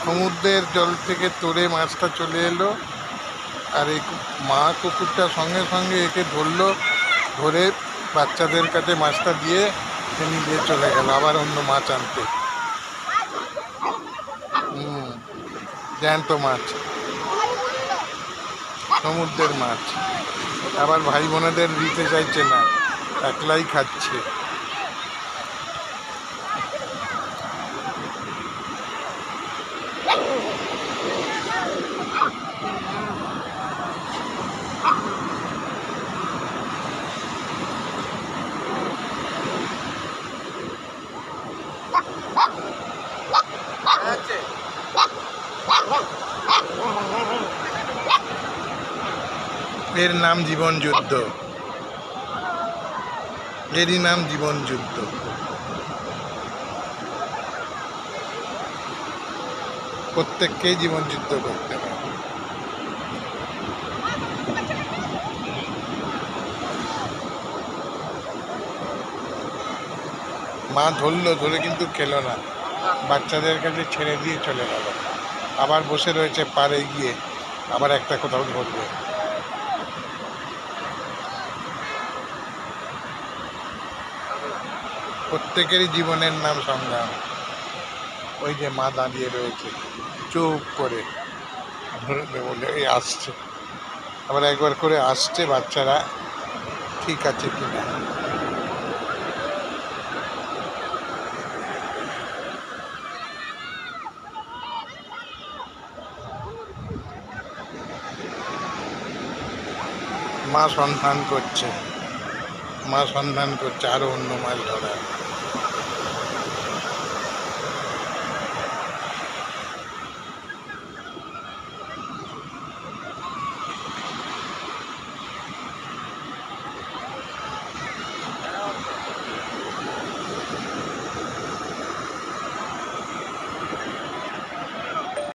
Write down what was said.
সমুদ্রের জল থেকে তোড়ে মাছটা চলে এলো, আর এই মা কুকুরটা সঙ্গে সঙ্গে একে ধরলো, ধরে বাচ্চাদের কাছে মাছটা দিয়ে সে নিজে চলে গেল আবার অন্য মাছ আনতে। জ্যান্ত মাছ, সমুদ্রের মাছ। আবার ভাই বোনেদের দিতে চাইছে না, একলাই খাচ্ছে। এর নাম জীবন যুদ্ধ, এরই নাম জীবন যুদ্ধ। প্রত্যেককেই জীবন যুদ্ধ করতে হবে। মা ধরলো, ধরে কিন্তু খেলো না, বাচ্চাদের কাছে ছেড়ে দিয়ে চলে গেল। আবার বসে রয়েছে পাড়ে গিয়ে, আবার একটা কোথাও ধরবে। প্রত্যেকেরই জীবনের নাম সংগ্রাম। ওই যে মা দাঁড়িয়ে রয়েছে চুপ করে, ধরবে বলে এই আসছে, আবার একবার করে আসছে বাচ্চারা ঠিক আছে কিনা। মা সন্ধান করছে, মা সন্ধান করছে আরো অন্য মাছ ধরার।